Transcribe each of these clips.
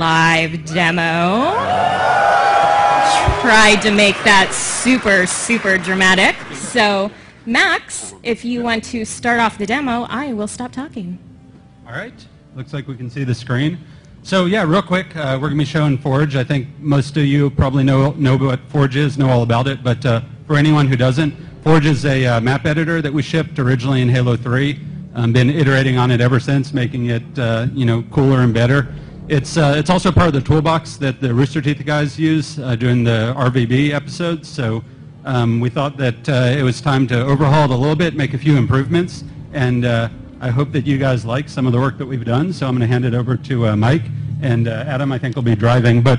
live demo. Tried to make that super, super dramatic. So, Max, if you want to start off the demo, I will stop talking. All right. Looks like we can see the screen. So yeah, real quick, we're going to be showing Forge. I think most of you probably know what Forge is, know all about it, but for anyone who doesn't, Forge is a map editor that we shipped originally in Halo 3. Been iterating on it ever since, making it cooler and better. It's also part of the toolbox that the Rooster Teeth guys use during the RVB episodes. So we thought that it was time to overhaul it a little bit, make a few improvements, and I hope that you guys like some of the work that we've done. So I'm going to hand it over to Mike, and Adam I think will be driving. But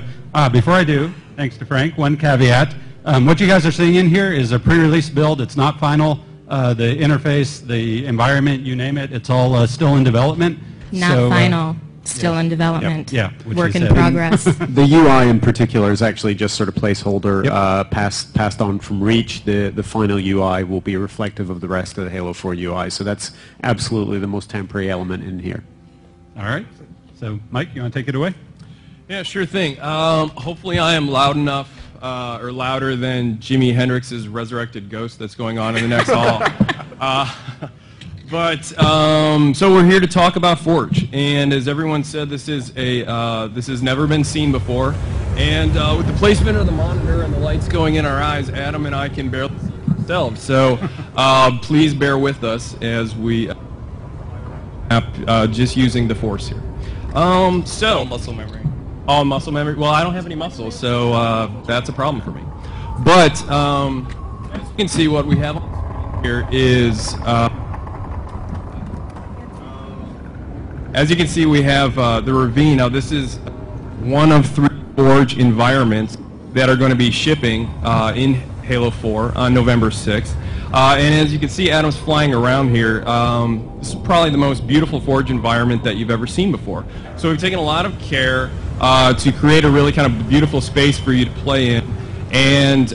before I do, thanks to Frank, one caveat. What you guys are seeing in here is a pre-release build. It's not final. The interface, the environment, you name it, it's all still in development. Not final. Still in development. Yeah, work in progress. The UI in particular is actually just sort of placeholder, passed on from Reach. The final UI will be reflective of the rest of the Halo 4 UI. So that's absolutely the most temporary element in here. All right. So Mike, you want to take it away? Yeah, sure thing. Hopefully I am loud enough, or louder than Jimi Hendrix's resurrected ghost that's going on in the next hall. So we're here to talk about Forge, and as everyone said, this has never been seen before. And with the placement of the monitor and the lights going in our eyes, Adam and I can barely see ourselves. So please bear with us as we just using the Force here. All muscle memory. All muscle memory. Well, I don't have any muscles, so that's a problem for me. But as you can see, what we have here is. As you can see, we have the ravine. Now, this is one of 3 Forge environments that are going to be shipping in Halo 4 on November 6th. And as you can see, Adam's flying around here. This is probably the most beautiful Forge environment that you've ever seen before. So we've taken a lot of care to create a really kind of beautiful space for you to play in. And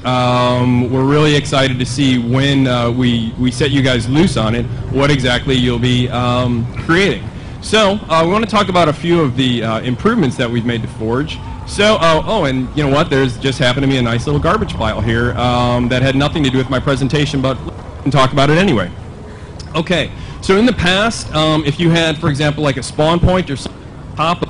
we're really excited to see when we set you guys loose on it, what exactly you'll be creating. So we want to talk about a few of the improvements that we've made to Forge. So, and you know what? There's just happened to be a nice little garbage pile here that had nothing to do with my presentation, but we can talk about it anyway. Okay, so in the past, if you had, for example, like a spawn point or something on top of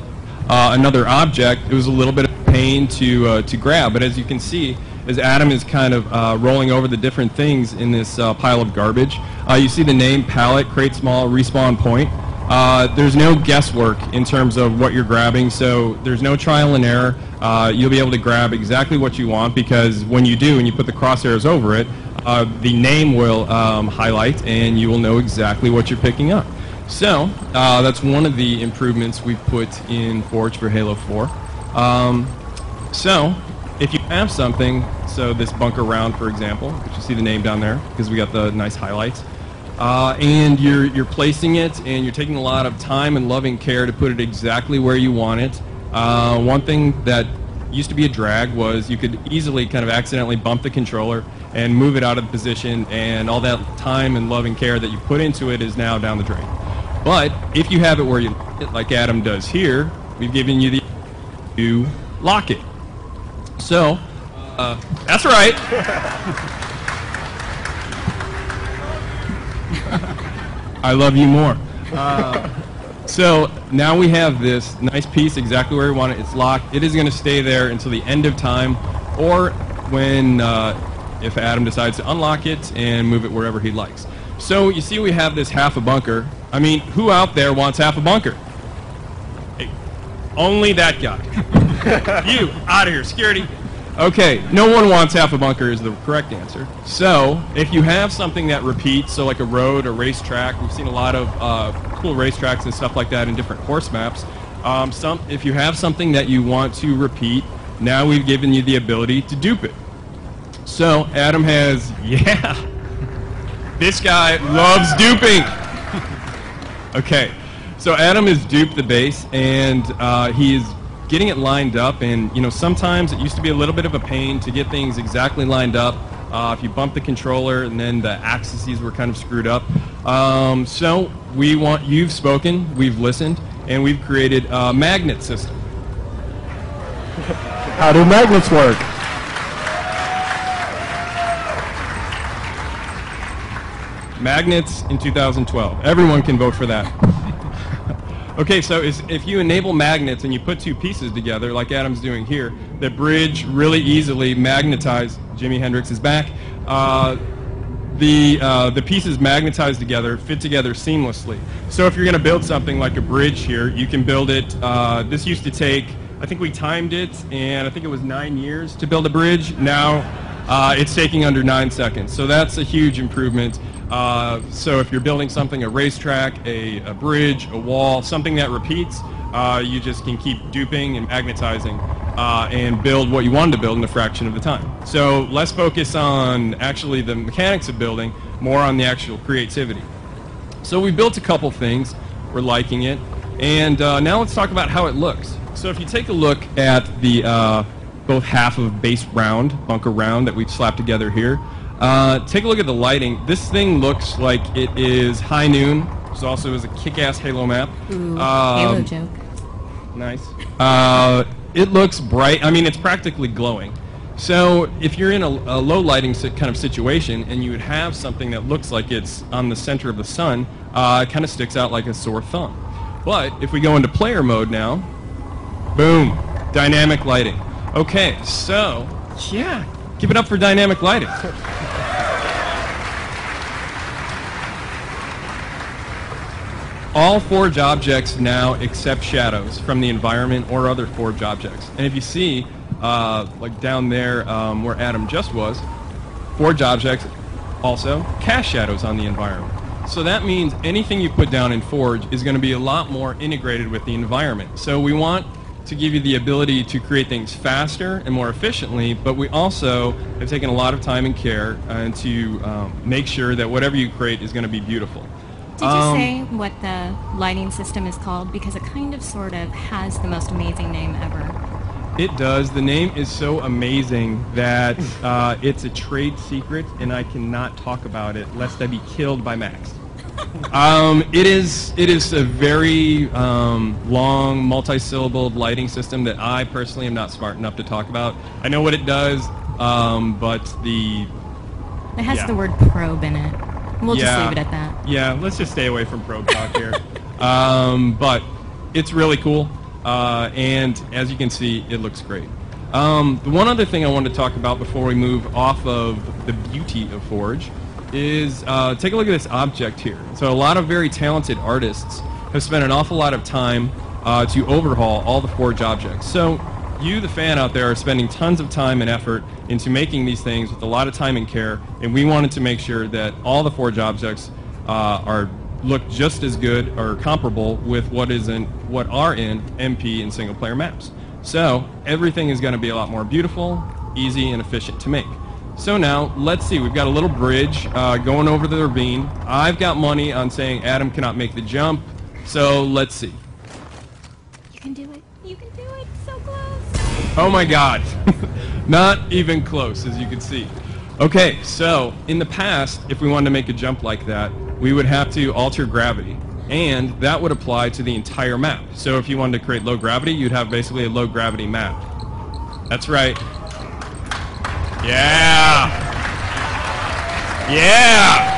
another object, it was a little bit of a pain to grab. But as you can see, as Adam is kind of rolling over the different things in this pile of garbage, you see the name palette, create small, respawn point. There's no guesswork in terms of what you're grabbing, so there's no trial and error. You'll be able to grab exactly what you want, because when you do and you put the crosshairs over it, the name will highlight and you will know exactly what you're picking up. So that's one of the improvements we've put in Forge for Halo 4. So if you have something, so this bunker round, for example, which you see the name down there because we got the nice highlights, and you're placing it, and you're taking a lot of time and loving care to put it exactly where you want it. One thing that used to be a drag was you could easily kind of accidentally bump the controller and move it out of position, and all that time and loving care that you put into it is now down the drain. But if you have it where you like it, like Adam does here, we've given you the to lock it. So that's right. I love you more. So now we have this nice piece exactly where we want it. It's locked. It is going to stay there until the end of time, or when if Adam decides to unlock it and move it wherever he likes. So you see we have this half a bunker. I mean, who out there wants half a bunker? Hey, only that guy. You, out of here, security. Okay, no one wants half a bunker is the correct answer. So, if you have something that repeats, so like a road, a racetrack, we've seen a lot of cool racetracks and stuff like that in different course maps. If you have something that you want to repeat, now we've given you the ability to dupe it. So, Adam has, this guy loves duping. Okay, so Adam has duped the base, and he is getting it lined up, and sometimes it used to be a little bit of a pain to get things exactly lined up. If you bump the controller and then the axes were kind of screwed up. So you've spoken, we've listened, and we've created a magnet system. How do magnets work? Magnets in 2012. Everyone can vote for that. Okay, so if you enable magnets and you put two pieces together, like Adam's doing here, that bridge really easily magnetize. Jimi Hendrix is back. The pieces magnetize together, fit together seamlessly. So if you're going to build something like a bridge here, you can build it. This used to take, I think we timed it, and I think it was 9 years to build a bridge. Now it's taking under 9 seconds. So that's a huge improvement. So if you're building something, a racetrack, a bridge, a wall, something that repeats, you just can keep duping and magnetizing and build what you wanted to build in a fraction of the time. So less focus on actually the mechanics of building, more on the actual creativity. So we built a couple things. We're liking it. And now let's talk about how it looks. So if you take a look at the both half of base round, bunker round that we've slapped together here, take a look at the lighting. This thing looks like it is high noon. This also is a kick-ass Halo map. Ooh, Halo joke. Nice. It looks bright. I mean, it's practically glowing. So if you're in a low lighting kind of situation and you would have something that looks like it's on the center of the sun, it kind of sticks out like a sore thumb. But if we go into player mode now, boom, dynamic lighting. Okay, so, yeah, give it up for dynamic lighting. All Forge objects now accept shadows from the environment or other Forge objects. And if you see, like down there where Adam just was, Forge objects also cast shadows on the environment. So that means anything you put down in Forge is going to be a lot more integrated with the environment. So we want to give you the ability to create things faster and more efficiently, but we also have taken a lot of time and care to make sure that whatever you create is going to be beautiful. Did you say what the lighting system is called? Because it kind of sort of has the most amazing name ever. It does. The name is so amazing that it's a trade secret, and I cannot talk about it lest I be killed by Max. It is a very long, multi-syllable lighting system that I personally am not smart enough to talk about. I know what it does, but the... It has the word probe in it. We'll just leave it at that. Yeah, let's just stay away from probe talk here. But it's really cool, and as you can see, it looks great. The one other thing I wanted to talk about before we move off of the beauty of Forge is take a look at this object here. So a lot of very talented artists have spent an awful lot of time to overhaul all the Forge objects. So you, the fan out there, are spending tons of time and effort into making these things with a lot of time and care, and we wanted to make sure that all the Forge objects look just as good or comparable with what are in MP and single player maps. So everything is going to be a lot more beautiful, easy, and efficient to make. So now, let's see, we've got a little bridge going over the ravine. I've got money on saying Adam cannot make the jump, so let's see. You can do it. You can do it. So close. Oh my god. Not even close, as you can see. Okay, so in the past, if we wanted to make a jump like that, we would have to alter gravity, and that would apply to the entire map. So if you wanted to create low gravity, you'd have basically a low gravity map. That's right. Yeah! Yeah!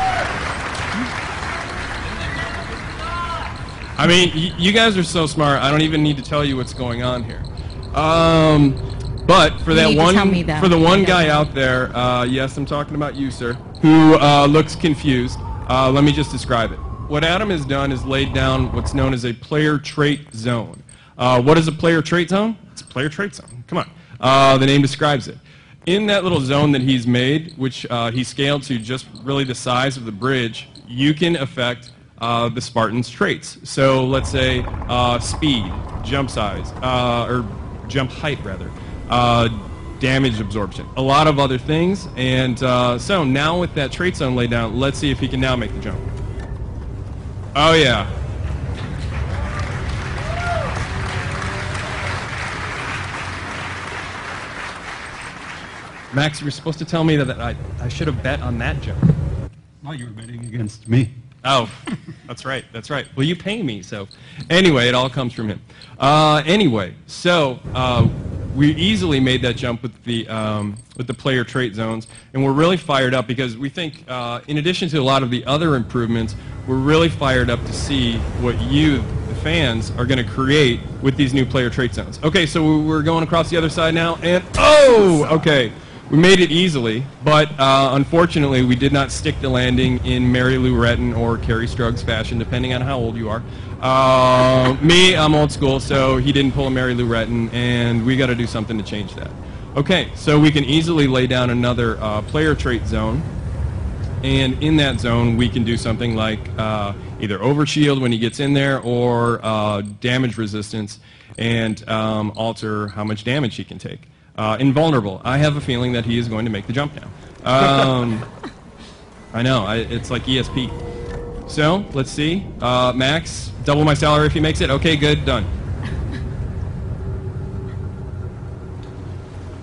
I mean, you guys are so smart, I don't even need to tell you what's going on here. But for that one guy out there, yes, I'm talking about you, sir, who looks confused, let me just describe it. What Adam has done is laid down what's known as a player trait zone. What is a player trait zone? It's a player trait zone. Come on. The name describes it. In that little zone that he's made, which he scaled to just really the size of the bridge, you can affect the Spartan's traits. So let's say speed, jump size, or jump height rather, damage absorption, a lot of other things. And so now with that trait zone laid down, let's see if he can now make the jump. Oh yeah. Max, you were supposed to tell me that I should have bet on that jump. Well, you were betting against me. Oh, that's right, that's right. Well, you pay me, so. Anyway, it all comes from him. Anyway, so we easily made that jump with the player trait zones, and we're really fired up because we think, in addition to a lot of the other improvements, we're really fired up to see what you, the fans, are going to create with these new player trait zones. Okay, so we're going across the other side now, and oh, okay. We made it easily, but unfortunately we did not stick the landing in Mary Lou Retton or Carrie Strug's fashion, depending on how old you are. Me, I'm old school, so he didn't pull a Mary Lou Retton, and we got to do something to change that. Okay, so we can easily lay down another player trait zone, and in that zone we can do something like either overshield when he gets in there or damage resistance, and alter how much damage he can take. Invulnerable. I have a feeling that he is going to make the jump now. I know, it's like ESP. So, let's see. Max, double my salary if he makes it. Okay, good, done.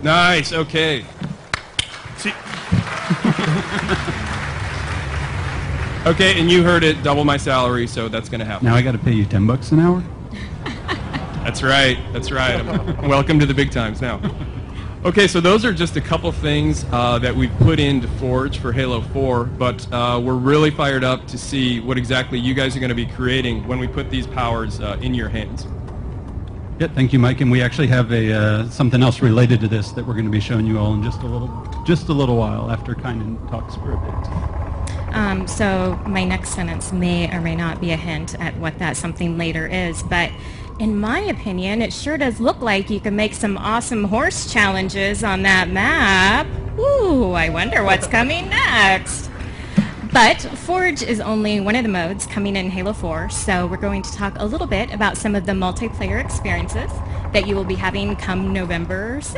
Nice, okay. Okay, and you heard it, double my salary, so that's going to happen. Now I got to pay you $10 an hour? That's right, that's right. Welcome to the big times now. Okay, so those are just a couple things that we've put into Forge for Halo 4, but we're really fired up to see what exactly you guys are going to be creating when we put these powers in your hands. Yeah, thank you, Mike. And we actually have something else related to this that we're going to be showing you all in just a little while after Kynan talks for a bit. So my next sentence may or may not be a hint at what that something later is, but in my opinion, it sure does look like you can make some awesome horse challenges on that map. Ooh, I wonder what's coming next. But Forge is only one of the modes coming in Halo 4, so we're going to talk a little bit about some of the multiplayer experiences that you will be having come November 6th.